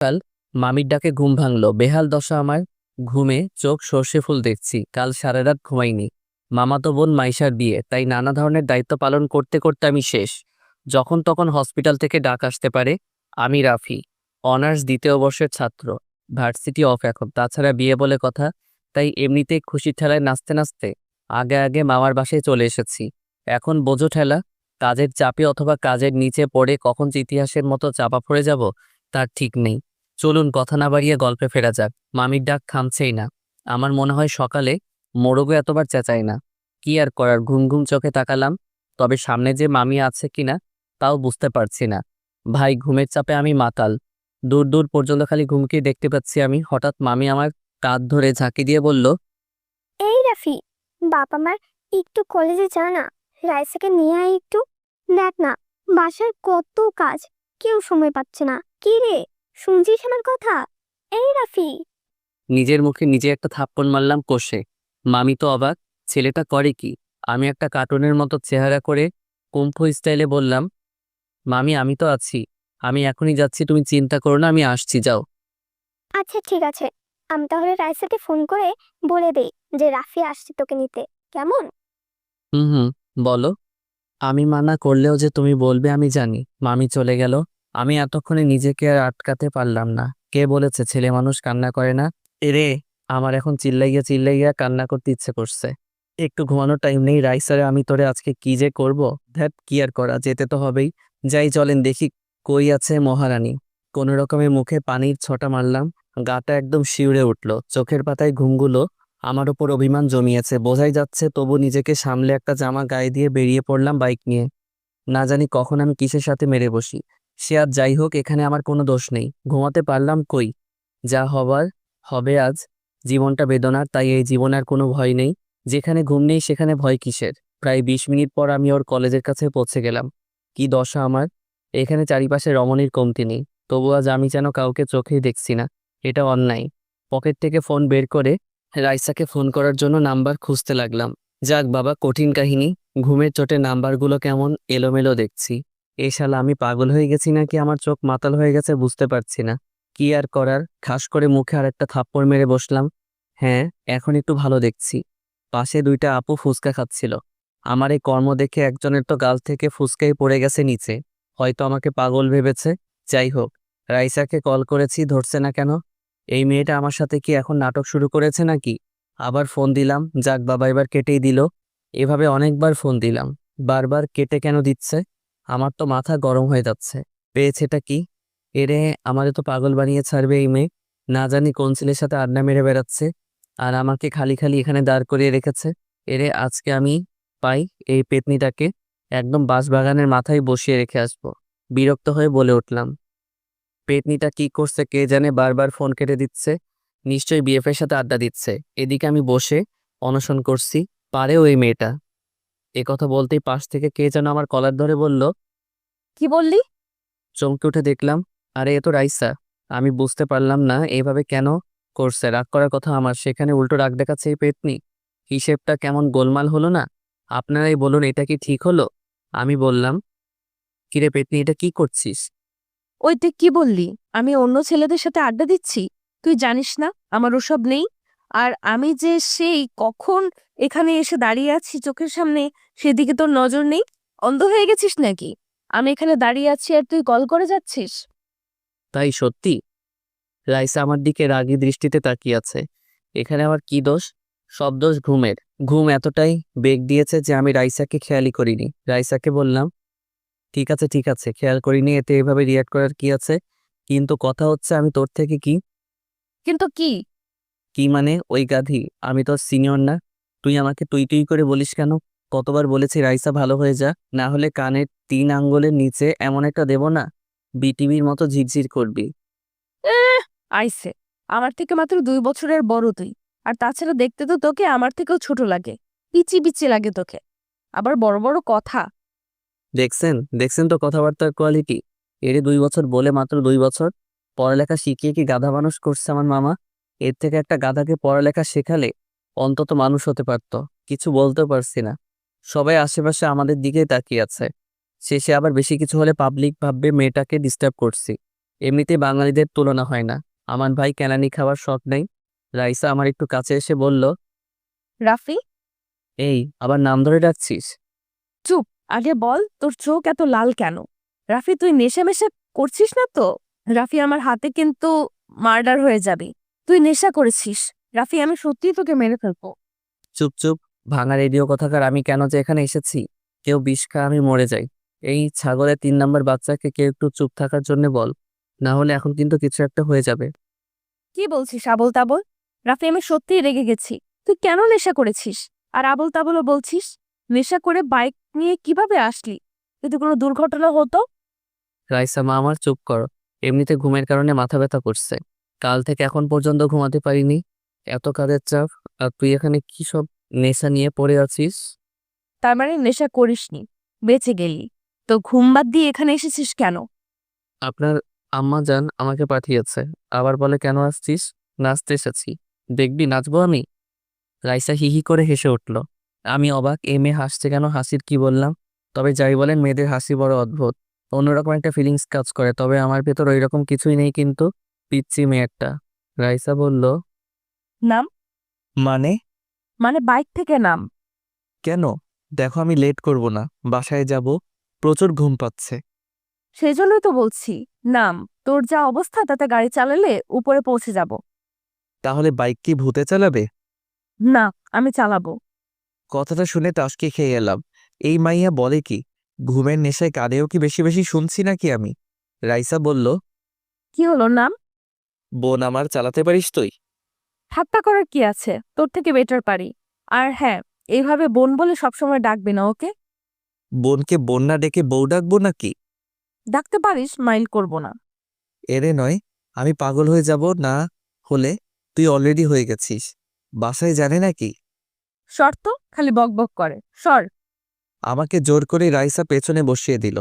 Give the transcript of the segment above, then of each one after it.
কাল মামির ডাকে ঘুম ভাঙলো। বেহাল দশা আমার। ঘুমে চোখ সর্ষে ফুল দেখছি। কাল সারা রাত ঘুমাইনি। মামাতো বোন মাইশার বিয়ে, তাই নানা ধরনের দায়িত্ব পালন করতে করতে আমি শেষ। যখন তখন হসপিটাল থেকে ডাক আসতে পারে। আমি রাফি, অনার্স দ্বিতীয় বর্ষের ছাত্র। ভার্সিটি অফ এখন, তাছাড়া বিয়ে বলে কথা। তাই এমনিতেই খুশির ঠেলায় নাচতে নাচতে আগে আগে মামার বাসায় চলে এসেছি। এখন বোঝো ঠেলা, কাজের চাপে অথবা কাজের নিচে পড়ে কখন যে ইতিহাসের মতো চাপা পড়ে যাব তার ঠিক নেই। চলুন কথা না বাড়িয়ে গল্পে ফেরা যাক। মামির ডাক থামছেই না। আমার মনে হয় সকালে মোরগও এতবার চেঁচায় না। কি আর করার, ঘুম ঘুম চোখে তাকালাম। তবে সামনে যে মামি আছে কিনা তাও বুঝতে পারছি না। ভাই, ঘুমের চাপে আমি মাতাল। দূর দূর পর্যন্ত খালি ঘুমকে দেখতে পাচ্ছি আমি। হঠাৎ মামি আমার কাঁধ ধরে ঝাঁকি দিয়ে বলল, এই রাফি, বাপ আমার একটু কলেজে যা না, রাইসাকে নিয়ে আয় একটু। দেখ না, বাসার কত কাজ, কেউ সময় পাচ্ছে না। কি রে, শুনছিস আমার কথা? এই রাফি। নিজের মুখে নিজে একটা থাপ্পড় মারলাম কষে। মামি তো অবাক, ছেলেটা করে কি। আমি একটা কার্টুনের মতো চেহারা করে কুম্ফু স্টাইলে বললাম, মামি আমি তো আছি, আমি এখনই যাচ্ছি, তুমি চিন্তা করো না, আমি আসছি, যাও। আচ্ছা ঠিক আছে, আমি তাহলে রাইসাকে ফোন করে বলে দেই যে রাফি আসছে তোকে নিতে, কেমন? হুম হুম, বলো। আমি মানা করলেও যে তুমি বলবে আমি জানি। মামি চলে গেল। আমি এতক্ষণে নিজেকে আর আটকাতে পারলাম না। কে বলেছে ছেলে মানুষ কান্না করে না? এরে, আমার এখন চিল্লাইয়া চিল্লাইয়া কান্না করতে ইচ্ছে করছে। একটু ঘুমানোর টাইম নেই। রাইসারে আমি তোরে আজকে কি যে করব। ধ্যাত, কি আর করা, যেতে তো হবেই। যাই চলেন দেখি কই আছে মহারানী। কোনো রকমে মুখে পানির ছটা মারলাম। গাটা একদম শিউরে উঠল। চোখের পাতায় ঘুমগুলো আমার ওপর অভিমান জমিয়েছে বোঝাই যাচ্ছে, তবু নিজেকে সামলে একটা জামা গায়ে দিয়ে বেরিয়ে পড়লাম বাইক নিয়ে। না জানি কখন আমি কিসের সাথে মেরে বসি। সে আজ যাই হোক, এখানে আমার কোনো দোষ নেই। ঘুমাতে পারলাম কই। যা হবার হবে আজ। জীবনটা বেদনার, তাই এই জীবন আর কোনো ভয় নেই। যেখানে ঘুম নেই সেখানে ভয় কিসের। প্রায় 20 মিনিট পর আমি ওর কলেজের কাছে পৌঁছে গেলাম। কি দশা আমার। এখানে চারিপাশে রমণীর কমতি নেই, তবু আজ আমি যেন কাউকে চোখেই দেখছি না। এটা অন্যায়। পকেট থেকে ফোন বের করে রাইসাকে ফোন করার জন্য নাম্বার খুঁজতে লাগলাম। যাক বাবা, কঠিন কাহিনী। ঘুমের চোটে নাম্বারগুলো কেমন এলোমেলো দেখছি। এই শালা আমি পাগল হয়ে গেছি নাকি আমার চোখ মাতাল হয়ে গেছে বুঝতে পারছি না। কি আর করার, খাস করে মুখে আর একটা থাপ্পড় মেরে বসলাম। হ্যাঁ, এখন একটু ভালো দেখছি। পাশে দুইটা আপু ফুচকা খাচ্ছিল। আমার এই কর্ম দেখে একজনের তো গাল থেকে ফুচকাই পড়ে গেছে নিচে। হয়তো আমাকে পাগল ভেবেছে। যাই হোক, রাইসাকে কল করেছি, ধরছে না কেন? এই মেয়েটা আমার সাথে কি এখন নাটক শুরু করেছে নাকি? আবার ফোন দিলাম, যাক বাবা এবার কেটেই দিল। এভাবে অনেকবার ফোন দিলাম, বারবার কেটে কেন দিচ্ছে? আমার তো মাথা গরম হয়ে যাচ্ছে। পেয়েছেটা কি? এরে, আমারে তো পাগল বানিয়ে ছাড়বে এই মেয়ে। না জানি কোন ছেলের সাথে আড্ডা মেরে বেড়াচ্ছে, আর আমাকে খালি খালি এখানে দাঁড় করিয়ে রেখেছে। এরে, আজকে আমি পাই এই পেতনিটাকে, একদম বাঁশবাগানের মাথায় বসিয়ে রেখে আসবো। বিরক্ত হয়ে বলে উঠলাম, পেতনিটা কি করছে কে জানে, বারবার ফোন কেটে দিচ্ছে। নিশ্চয়ই বিএফের সাথে আড্ডা দিচ্ছে। এদিকে আমি বসে অনশন করছি, পারে ওই মেয়েটা। এ কথা বলতেই পাশ থেকে কে যেন আমার কলার ধরে বলল, কি বললি? চমকে উঠে দেখলাম, আরে এ তো রাইসা। আমি বুঝতে পারলাম না এইভাবে কেন করছে। রাগ করার কথা আমার, সেখানে উল্টো রাগ দেখাচ্ছে এই পেতনি। হিসেবটা কেমন গোলমাল হলো না? আপনারাই বলুন, এটা কি ঠিক হলো? আমি বললাম, কিরে পেতনি, এটা কি করছিস? ওই তুই কি বললি? আমি অন্য ছেলেদের সাথে আড্ডা দিচ্ছি? তুই জানিস না আমার ওসব নেই। আর আমি যে সেই কখন এখানে এসে দাঁড়িয়ে আছি চোখের সামনে, সেদিকে তোর নজর নেই? অন্ধ হয়ে গেছিস নাকি? আমি এখানে দাঁড়িয়ে আছি আর তুই কল করে যাচ্ছিস? তাই সত্যি? রাইসা আমার দিকে রাগী দৃষ্টিতে তাকিয়ে আছে। এখানে আমার কি দোষ? সব দোষ ঘুমের। ঘুম এতটাই বেগ দিয়েছে যে আমি রাইসাকে খেয়ালই করিনি। রাইসাকে বললাম, ঠিক আছে ঠিক আছে, খেয়াল করিনি, এতে এভাবে রিয়াক্ট করার কি আছে? কিন্তু কথা হচ্ছে আমি তোর থেকে কি? কিন্তু কি? কি মানে? ওই গাধি, আমি তোর সিনিয়র না? তুই আমাকে তুই তুই করে বলিস কেন? কতবার বলেছি রাইসা ভালো হয়ে যা, না হলে কানের 3 আঙ্গুলের নিচে এমন একটা দেব না, বিটিভির মতো ঝিরঝির করবি। এহ, আইসে। আমার থেকে মাত্র 2 বছরের বড় তুই। আর তাছাড়া দেখতে তো তোকে আমার থেকেও ছোট লাগে। পিচি পিচি লাগে তোকে। আবার বড় বড় কথা। দেখছেন দেখছেন তো কথাবার্তার কোয়ালিটি। এরে 2 বছর বলে মাত্র 2 বছর। পড়ালেখা শিখিয়ে কি গাধা মানুষ করছে আমার মামা? এর থেকে একটা গাধাকে পড়ালেখা শেখালে অন্তত মানুষ হতে পারতো। কিছু বলতেও পারছি না। সবাই আশেপাশে আমাদের দিকেই তাকিয়ে আছে। শেষে আবার বেশি কিছু হলে পাবলিক ভাববে মেয়েটাকে ডিস্টার্ব করছি। এমনিতে বাঙালিদের তুলনা হয় না। আমার ভাই কেলানি খাওয়ার শখ নেই। রাইসা আমার একটু কাছে এসে বলল, রাফি, এই আবার নাম ধরে ডাকছিস? চুপ। আগে বল, তোর চোখ এত লাল কেন? রাফি, তুই নেশামেশা করছিস না তো? রাফি, আমার হাতে কিন্তু মার্ডার হয়ে যাবে। তুই নেশা করেছিস। রাফি, আমি সত্যিই তোকে মেরে ফেলবো। চুপ চুপ, ভাঙা রেডিও কথাকার। আমি কেন যে এখানে এসেছি? কেউ বিষ খায় আমি মরে যাই। এই ছাগলের 3 নম্বর বাচ্চাকে কেউ একটু চুপ থাকার জন্য বল, না হলে এখন কিন্তু কিছু একটা হয়ে যাবে। কি বলছিস আবল তাবল? রাফি, আমি সত্যিই রেগে গেছি। তুই কেন নেশা করেছিস? আর আবল তাবলও বলছিস? নেশা করে বাইক নিয়ে কিভাবে আসলি? যদি কোনো দুর্ঘটনা হতো? রাইসা মা আমার, চুপ করো। এমনিতে ঘুমের কারণে মাথা ব্যথা করছে। কাল থেকে এখন পর্যন্ত ঘুমাতে পারিনি। এত কাজের চাপ, আর তুই এখানে কি সব নেশা নিয়ে পড়ে আছিস? তার মানে নেশা করিসনি, বেঁচে গেলি। তো ঘুম বাদ দিয়ে এখানে এসেছিস কেন? আপনার আম্মা জান আমাকে পাঠিয়েছে। আবার বলে কেন আসছিস? নাচতে এসেছি। দেখবি নাচবো আমি? রাইসা হিহি করে হেসে উঠল। আমি অবাক, এই মেয়ে হাসছে কেন? হাসির কি বললাম? তবে যাই বলেন, মেয়েদের হাসি বড় অদ্ভুত। অন্যরকম একটা ফিলিংস কাজ করে, তবে আমার ভেতর ওইরকম কিছুই নেই কিন্তু। পিচ্ছি মেয়ে একটা। রাইসা বলল, নাম। মানে? মানে বাইক থেকে নাম। কেন? দেখো আমি লেট করব না, বাসায় যাব। প্রচুর ঘুম পাচ্ছে। সেই জন্যই তো বলছি, নাম। তোর যা অবস্থা তাতে গাড়ি চালালে উপরে পৌঁছে যাব। তাহলে বাইক কি ভূতে চালাবে? না, আমি চালাবো। কথাটা শুনে টাসকে খেয়ে এলাম। এই মাইয়া বলে কি? ঘুমের নেশায় কাঁদেও কি বেশি বেশি শুনছি নাকি আমি? রাইসা বলল, কি হলো নাম? বোন আমার, চালাতে পারিস তুই? ঠাট্টা করার কি আছে? তোর থেকে বেটার পারি। আর হ্যাঁ, এইভাবে বোন বলে সবসময় ডাকবি না, ওকে? বোনকে বোন না ডেকে বউ ডাকবো নাকি? ডাকতে পারিস, মাইল করব না। এরে নয়, আমি পাগল হয়ে যাব না হলে। তুই অলরেডি হয়ে গেছিস। বাসায় জানে নাকি? শর্ত খালি বক বক করে, সর। আমাকে জোর করে রাইসা পেছনে বসিয়ে দিল।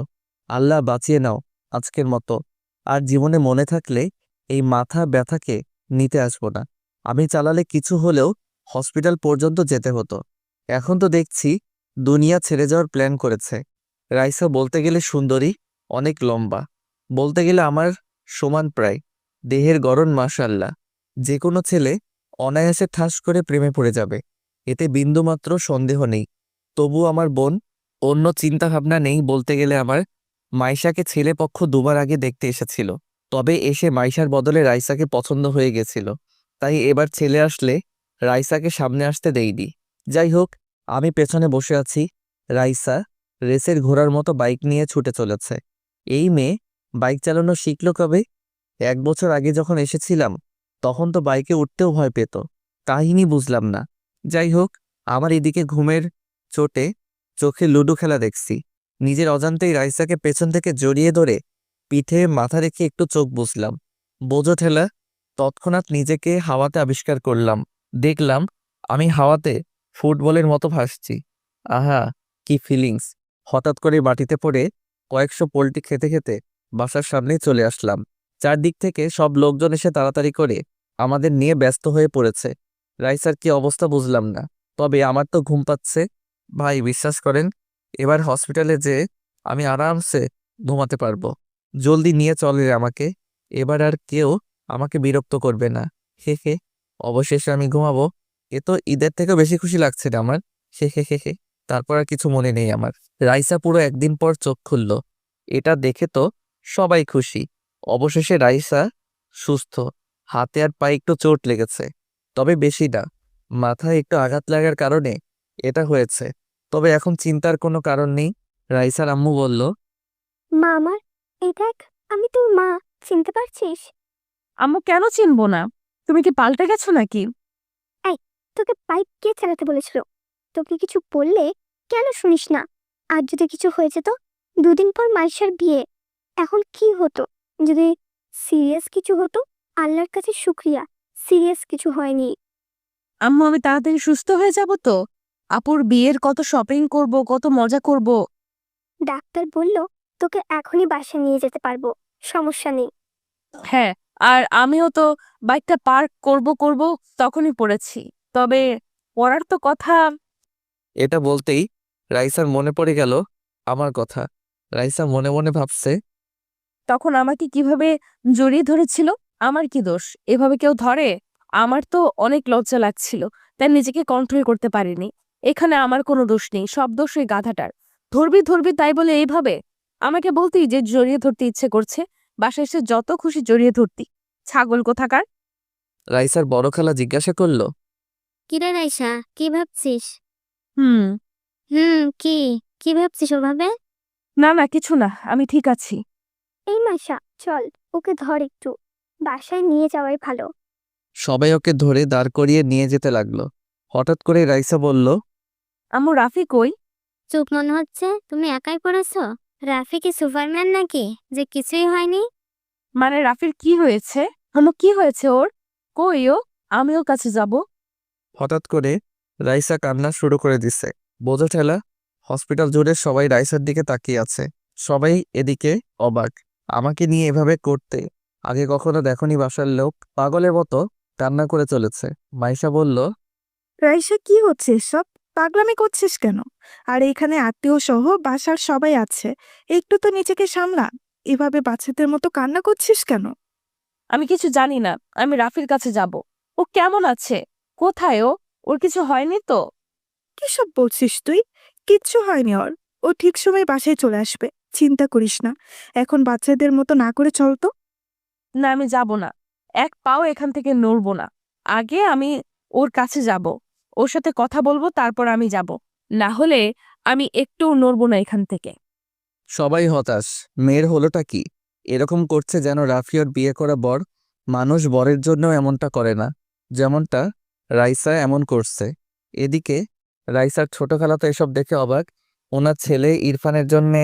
আল্লাহ বাঁচিয়ে নাও আজকের মতো। আর জীবনে মনে থাকলে এই মাথা ব্যথাকে নিতে আসবো না। আমি চালালে কিছু হলেও হসপিটাল পর্যন্ত যেতে হতো। এখন তো দেখছি দুনিয়া ছেড়ে যাওয়ার প্ল্যান করেছে। রাইসা বলতে গেলে সুন্দরী, অনেক লম্বা। বলতে গেলে আমার সমান প্রায়। দেহের গড়ন মাশাআল্লাহ। যে কোনো ছেলে অনায়াসে ঠাস করে প্রেমে পড়ে যাবে, এতে বিন্দুমাত্র সন্দেহ নেই। তবু আমার বোন, অন্য চিন্তা ভাবনা নেই। বলতে গেলে আমার মাইশাকে ছেলে পক্ষ দুবার আগে দেখতে এসেছিল, তবে এসে মাইশার বদলে রাইসাকে পছন্দ হয়ে গেছিল। তাই এবার ছেলে আসলে রাইসাকে সামনে আসতে দেইনি। যাই হোক, আমি পেছনে বসে আছি। রাইসা রেসের ঘোড়ার মতো বাইক নিয়ে ছুটে চলেছে। এই মেয়ে বাইক চালানো শিখল কবে? 1 বছর আগে যখন এসেছিলাম, তখন তো বাইকে উঠতেও ভয় পেত। কাহিনী বুঝলাম না। যাই হোক, আমার এদিকে ঘুমের চোটে চোখে লুডো খেলা দেখছি। নিজের অজান্তেই রাইসাকে পেছন থেকে জড়িয়ে ধরে পিঠে মাথা রেখে একটু চোখ বুঝলাম। বোঝো ঠেলা। তৎক্ষণাৎ নিজেকে হাওয়াতে আবিষ্কার করলাম। দেখলাম আমি হাওয়াতে ফুটবলের মতো ভাসছি। আহা, কি ফিলিংস! হঠাৎ করে মাটিতে পড়ে কয়েকশো পোল্টি খেতে খেতে বাসার সামনেই চলে আসলাম। চারদিক থেকে সব লোকজন এসে তাড়াতাড়ি করে আমাদের নিয়ে ব্যস্ত হয়ে পড়েছে। রাইসার কি অবস্থা বুঝলাম না, তবে আমার তো ঘুম পাচ্ছে। ভাই বিশ্বাস করেন, এবার হসপিটালে যেয়ে আমি আরামসে ঘুমাতে পারবো। জলদি নিয়ে চলে আমাকে। এবার আর কেউ আমাকে বিরক্ত করবে না। হে হে। অবশেষে আমি ঘুমাবো। এ তো ঈদের থেকেও বেশি খুশি লাগছে রে আমার। হে হে হে হে। তারপর আর কিছু মনে নেই আমার। রাইসা পুরো একদিন পর চোখ খুলল। এটা দেখে তো সবাই খুশি। অবশেষে রাইসা সুস্থ। হাতে আর পায়ে একটু চোট লেগেছে, তবে বেশি না। মাথায় একটু আঘাত লাগার কারণে এটা হয়েছে। তবে এখন চিন্তার কোনো কারণ নেই। রাইসার আম্মু বলল, মা আমার, এই দেখ, আমি তোর মা, চিনতে পারছিস? আম্মু, কেন চিনবো না? তুমি কি পাল্টে গেছো নাকি? এই, তোকে বাইক কে চালাতে বলেছিল? তোকে কিছু বললে কেন শুনিস না? আর যদি কিছু হয়ে যেত? 2 দিন পর মাইশার বিয়ে। এখন কি হতো যদি সিরিয়াস কিছু হতো? আল্লাহর কাছে শুক্রিয়া, সিরিয়াস কিছু হয়নি। আম্মু, আমি তাড়াতাড়ি সুস্থ হয়ে যাব তো? আপুর বিয়ের কত শপিং করব, কত মজা করব। ডাক্তার বলল তোকে এখনই বাসায় নিয়ে যেতে পারবো, সমস্যা নেই। হ্যাঁ, আর আমিও তো বাইকটা পার্ক করব করব তখনই পড়েছি। তবে পড়ার তো কথা। এটা বলতেই রাইসার মনে পড়ে গেল আমার কথা। রাইসা মনে মনে ভাবছে, তখন আমাকে কিভাবে জড়িয়ে ধরেছিল? আমার কি দোষ? এভাবে কেউ ধরে? আমার তো অনেক লজ্জা লাগছিল, তাই নিজেকে কন্ট্রোল করতে পারিনি। এখানে আমার কোনো দোষ নেই, সব দোষ ওই গাধাটার। ধরবি ধরবি তাই বলে এইভাবে? আমাকে বলতি যে জড়িয়ে ধরতে ইচ্ছে করছে, বাসায় এসে যত খুশি জড়িয়ে ধরতি। ছাগল কোথাকার! রাইসার বড় খালা জিজ্ঞাসা করলো, কিরে রাইসা, কি ভাবছিস? হুম। কি কি ভাবছিস ওভাবে? না না, কিছু না, আমি ঠিক আছি। এই মাইশা, চল ওকে ধর একটু, বাসায় নিয়ে যাওয়াই ভালো। সবাই ওকে ধরে দাঁড় করিয়ে নিয়ে যেতে লাগলো। হঠাৎ করে রাইসা বলল, আম্মু, রাফি কই? চুপ মনে হচ্ছে, তুমি একাই পড়েছো? রাফি কি সুপারম্যান নাকি যে কিছুই হয়নি? মানে রাফির কি হয়েছে? কি হয়েছে ওর? কই ও? আমি ওর কাছে যাব। হঠাৎ করে রাইসা কান্না শুরু করে দিছে। বোঝো ঠেলা, হসপিটাল জুড়ে সবাই রাইসার দিকে তাকিয়ে আছে। সবাই এদিকে অবাক। আমাকে নিয়ে এভাবে করতে আগে কখনো দেখনি বাসার লোক। পাগলের মতো কান্না করে চলেছে। মাইশা বলল, রাইসা, কি হচ্ছে এসব? পাগলামি করছিস কেন? আর এখানে আত্মীয় সহ বাসার সবাই আছে, একটু তো নিজেকে সামলা। এভাবে বাচ্চাদের মতো কান্না করছিস কেন? আমি কিছু জানি না, আমি রাফির কাছে যাব। ও কেমন আছে? কোথায় ও? ওর কিছু হয়নি তো? কিসব বলছিস তুই? কিচ্ছু হয়নি ওর। ও ঠিক সময় বাসায় চলে আসবে, চিন্তা করিস না। এখন বাচ্চাদের মতো না করে চল তো। না, আমি যাব না। এক পাও এখান থেকে নড়বো না। আগে আমি ওর কাছে যাব, ওর সাথে কথা বলবো, তারপর আমি যাব। না হলে আমি একটুও নড়বো না এখান থেকে। সবাই হতাশ। মেয়ের হলোটা কি? এরকম করছে যেন রাফি ওর বিয়ে করা বর। মানুষ বরের জন্য এমনটা করে না, যেমনটা রাইসা এমন করছে। এদিকে রাইসার ছোট খালা তো এসব দেখে অবাক। ওনার ছেলে ইরফানের জন্যে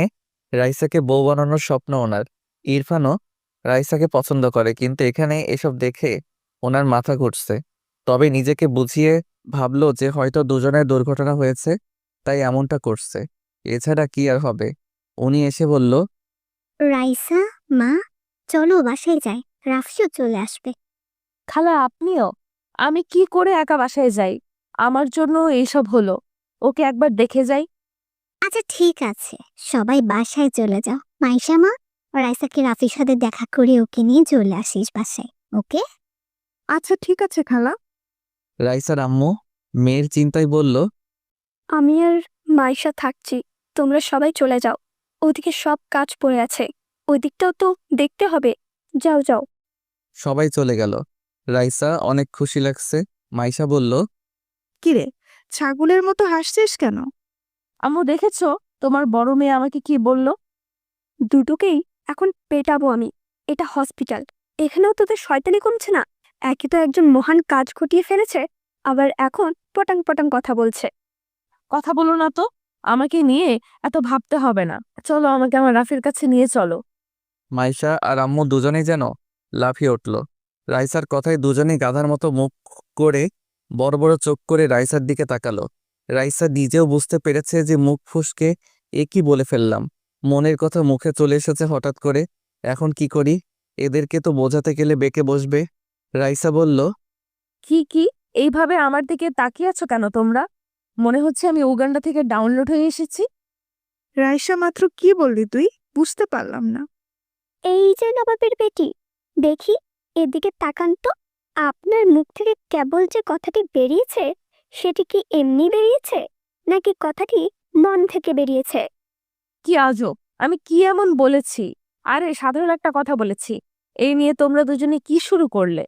রাইসাকে বউ বানানোর স্বপ্ন ওনার। ইরফানও রাইসাকে পছন্দ করে, কিন্তু এখানে এসব দেখে ওনার মাথা ঘুরছে। তবে নিজেকে বুঝিয়ে ভাবলো যে হয়তো দুজনের দুর্ঘটনা হয়েছে, তাই এমনটা করছে। এছাড়া কি আর হবে। উনি এসে বলল, রাইসা, মা, চলো বাসায় যাই, রাফিও চলে আসবে। খালা, আপনিও? আমি কি করে একা বাসায় যাই? আমার জন্য এইসব হলো। ওকে একবার দেখে যাই। আচ্ছা ঠিক আছে, সবাই বাসায় চলে যাও। মাইশা মা, রাইসাকে রাফির সাথে দেখা করে ওকে নিয়ে চলে আসিস বাসায়, ওকে? আচ্ছা ঠিক আছে খালা। রাইসার আম্মু মেয়ের চিন্তায় বলল, আমি আর মাইশা থাকছি, তোমরা সবাই চলে যাও। ওদিকে সব কাজ পড়ে আছে, ওই দিকটাও তো দেখতে হবে। যাও যাও। সবাই চলে গেল। রাইসা অনেক খুশি লাগছে। মাইশা বলল, কিরে, ছাগলের মতো হাসছিস কেন? আম্মু, দেখেছো তোমার বড় মেয়ে আমাকে কি বলল? দুটোকেই এখন পেটাবো আমি। এটা হসপিটাল, এখানেও তোদের শয়তানি কমছে না? একে তো একজন মহান কাজ ঘটিয়ে ফেলেছে, আবার এখন পটাং পটাং কথা বলছে। কথা বলো না তো, আমাকে নিয়ে এত ভাবতে হবে না। চলো, আমাকে আমার রাফির কাছে নিয়ে চলো। মাইশা আর আম্মু দুজনেই যেন লাফিয়ে উঠল। রাইসার কথায় দুজনেই গাধার মতো মুখ করে বড় বড় চোখ করে রাইসার দিকে তাকালো। রাইসা নিজেও বুঝতে পেরেছে যে মুখ ফুসকে এ কি বলে ফেললাম। মনের কথা মুখে চলে এসেছে হঠাৎ করে। এখন কি করি? এদেরকে তো বোঝাতে গেলে বেঁকে বসবে। রাইসা বলল, কি এইভাবে আমার দিকে তাকিয়ে আছো কেন তোমরা? মনে হচ্ছে আমি উগান্ডা থেকে ডাউনলোড হয়ে এসেছি। রাইসা, মাত্র কি বললি তুই? বুঝতে পারলাম না। এই যে নবাবের বেটি, দেখি এদিকে তাকান তো। আপনার মুখ থেকে কেবল যে কথাটি বেরিয়েছে, সেটি কি এমনি বেরিয়েছে, নাকি কথাটি মন থেকে বেরিয়েছে? কি আজব! আমি কি এমন বলেছি? আরে সাধারণ একটা কথা বলেছি। এই নিয়ে তোমরা দুজনে কি শুরু করলে?